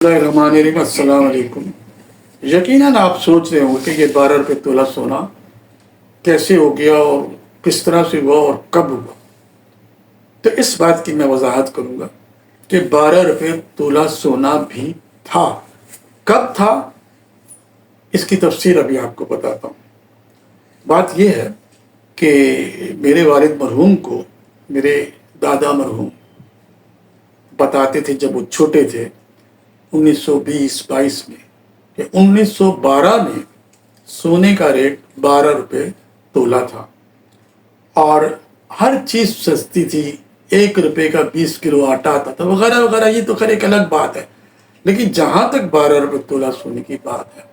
अस्सलाम वालेकुम। यकीनन आप सोच रहे होंगे कि ये 12 रुपये तोला सोना कैसे हो गया और किस तरह से हुआ और कब हुआ। तो इस बात की मैं वजाहत करूंगा कि 12 रुपये तोला सोना भी था। कब था इसकी तफसीर अभी आपको बताता हूँ। बात यह है कि मेरे वालिद मरहूम को मेरे दादा मरहूम बताते थे जब वो छोटे थे 1920-22 में कि 1912 में सोने का रेट 12 रुपये तोला था और हर चीज़ सस्ती थी। 1 रुपये का 20 किलो आटा आता था वगैरह वगैरह। ये तो खैर एक अलग बात है, लेकिन जहाँ तक 12 रुपये तोला सोने की बात है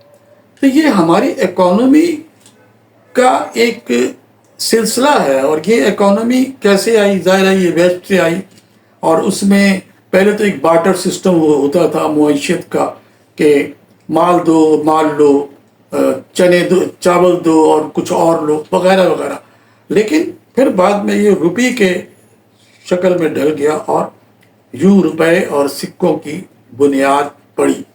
तो ये हमारी इकोनॉमी का एक सिलसिला है। और ये इकोनॉमी कैसे आई? ज़ाहिर है ये वेस्ट से आई और उसमें पहले तो एक बार्टर सिस्टम होता था मुआशियत का कि माल दो, माल लो, चने दो, चावल दो और कुछ और लो वगैरह वगैरह। लेकिन फिर बाद में ये रुपये के शक्ल में ढल गया और यूं रुपए और सिक्कों की बुनियाद पड़ी।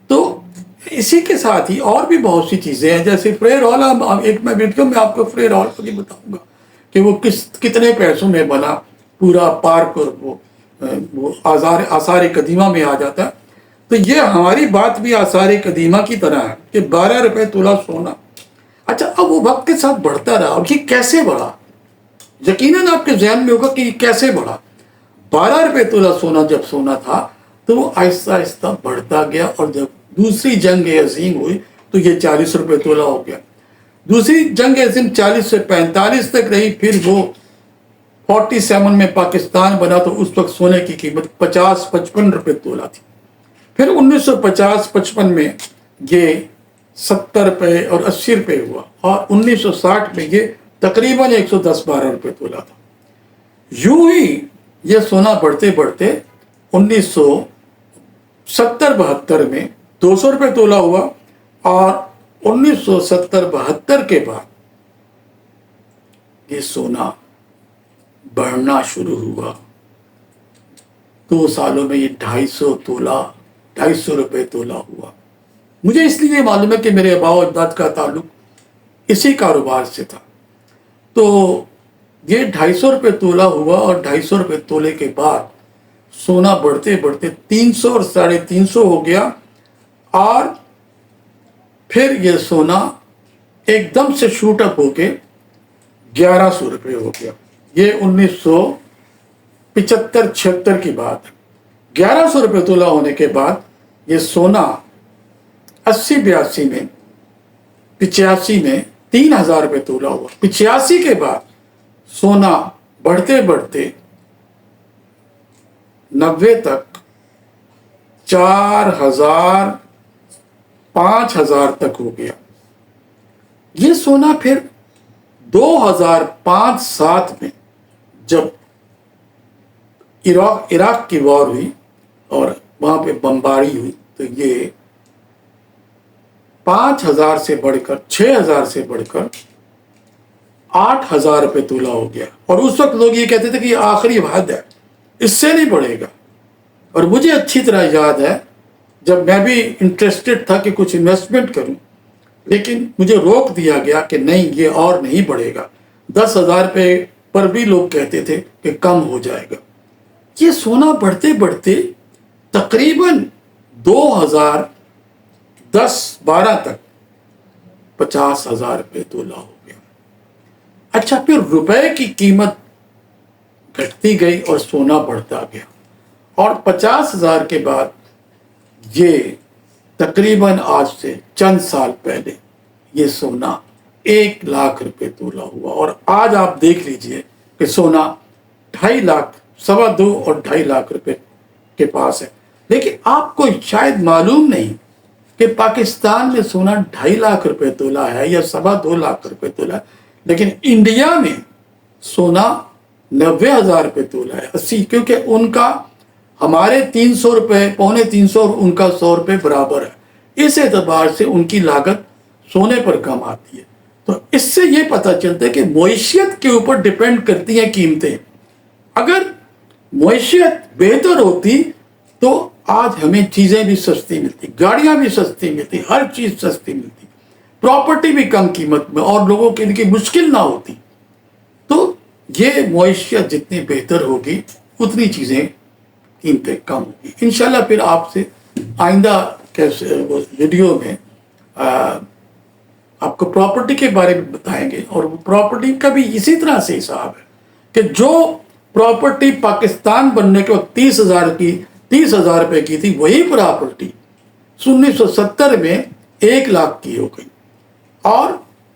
तो इसी के साथ ही और भी बहुत सी चीज़ें हैं, जैसे फ्रेयर हॉल। एक मैं वीडियो में आपको फ्रेयर हॉल को भी बताऊंगा कि वो कितने पैसों में बना। पूरा पार्क और वो आसार कदीमा में आ जाता है। तो ये हमारी बात भी आसार कदीमा की तरह है कि 12 रुपये तोला सोना। अच्छा, अब वो वक्त के साथ बढ़ता रहा। अब ये कैसे बढ़ा? यकीनन आपके जहन में होगा कि ये कैसे बढ़ा। 12 रुपये तोला सोना जब सोना था तो वो आहिस्ता आहिस्ता बढ़ता गया और जब दूसरी जंग अजीम हुई तो ये 40 रुपये तोला हो गया। दूसरी जंग अजीम 40 से 45 तक रही। फिर वो 47 में पाकिस्तान बना तो उस वक्त सोने की कीमत 50-55 रुपये तोला थी। फिर 1950-55 में ये 70 रुपये और 80 रुपये हुआ और 1960 में ये तकरीबन 110-12 रुपये तोला था। यूं ही ये सोना बढ़ते बढ़ते 1970-72 में 200 रुपये तोला हुआ और 1970-72 के बाद ये सोना बढ़ना शुरू हुआ। 2 सालों में ये 250 रुपये तोला हुआ। मुझे इसलिए मालूम है कि मेरे आबा और अजदाद का ताल्लुक इसी कारोबार से था। तो ये 250 रुपये तोला हुआ और 250 रुपये तोले के बाद सोना बढ़ते बढ़ते 300 और 350 हो गया और फिर ये सोना एकदम से शूट अप होके 1100 रुपये हो गया। ये 1975-76 की बात है। 1100 रुपये तोला होने के बाद ये सोना 80-82 में 85 में 3000 रुपये तोला हुआ। 85 के बाद सोना बढ़ते बढ़ते 90 तक 4000 5000 तक हो गया। ये सोना फिर 2005-07 में जब इराक की वॉर हुई और वहाँ पे बमबारी हुई तो ये 5000 से बढ़कर 6000 से बढ़कर 8000 रुपये तोला हो गया। और उस वक्त लोग ये कहते थे कि ये आखिरी हद है, इससे नहीं बढ़ेगा। और मुझे अच्छी तरह याद है जब मैं भी इंटरेस्टेड था कि कुछ इन्वेस्टमेंट करूं, लेकिन मुझे रोक दिया गया कि नहीं ये और नहीं बढ़ेगा। 10,000 रुपये पर भी लोग कहते थे कि कम हो जाएगा। ये सोना बढ़ते बढ़ते तकरीबन 2010-12 तक 50,000 रुपये तोला हो गया। अच्छा, फिर रुपए की कीमत घटती गई और सोना बढ़ता गया और 50,000 के बाद ये तकरीबन आज से चंद साल पहले ये सोना 1 लाख रुपये तोला हुआ। और आज आप देख लीजिए कि सोना 2.5 लाख, 2.25 और 2.5 लाख रुपये के पास है। लेकिन आपको शायद मालूम नहीं कि पाकिस्तान में सोना 2.5 लाख रुपये तोला है या 2.25 लाख रुपये तोला है, लेकिन इंडिया में सोना 90,000 रुपये तोला है। 80, क्योंकि उनका हमारे 300 रुपये, 250 और उनका 100 रुपये बराबर है। इस एतबार से उनकी लागत सोने पर कम आती है। तो इससे ये पता चलता है कि मईशियत के ऊपर डिपेंड करती हैं कीमतें। अगर मईशियत बेहतर होती تو آج ہمیں چیزیں بھی سستی ملتی، گاڑیاں بھی سستی ملتی، ہر چیز سستی ملتی، پراپرٹی بھی کم قیمت میں، اور لوگوں کے لیے مشکل نہ ہوتی. تو یہ معیشت جتنی بہتر ہوگی اتنی چیزیں قیمتیں کم ہوگی. انشاءاللہ پھر آپ سے آئندہ ویڈیو میں آپ کو پراپرٹی کے بارے میں بتائیں گے، اور وہ پراپرٹی کا بھی اسی طرح سے حساب ہے کہ جو پراپرٹی پاکستان بننے کے وقت 30,000 روپے کی تھی، وہی پراپرٹی 1970 میں 1 لاکھ کی ہو گئی، اور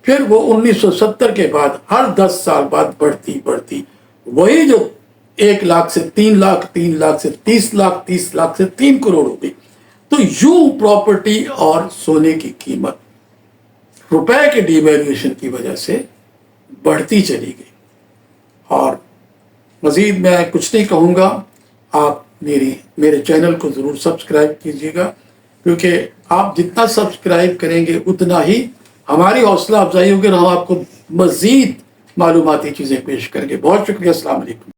پھر وہ 1970 کے بعد ہر 10 سال بعد بڑھتی وہی جو 1 لاکھ سے 3 لاکھ، 3 لاکھ سے 30 لاکھ، 30 لاکھ سے 3 کروڑ ہو گئی. تو یوں پراپرٹی اور سونے کی قیمت روپے کے ڈی ویلیویشن کی وجہ سے بڑھتی چلی گئی. اور مزید میں کچھ نہیں کہوں گا، آپ میرے چینل کو ضرور سبسکرائب کیجیے گا، کیونکہ آپ جتنا سبسکرائب کریں گے اتنا ہی ہماری حوصلہ افزائی ہوگی، اور ہم آپ کو مزید معلوماتی چیزیں پیش کریں گے. بہت شکریہ. السلام علیکم.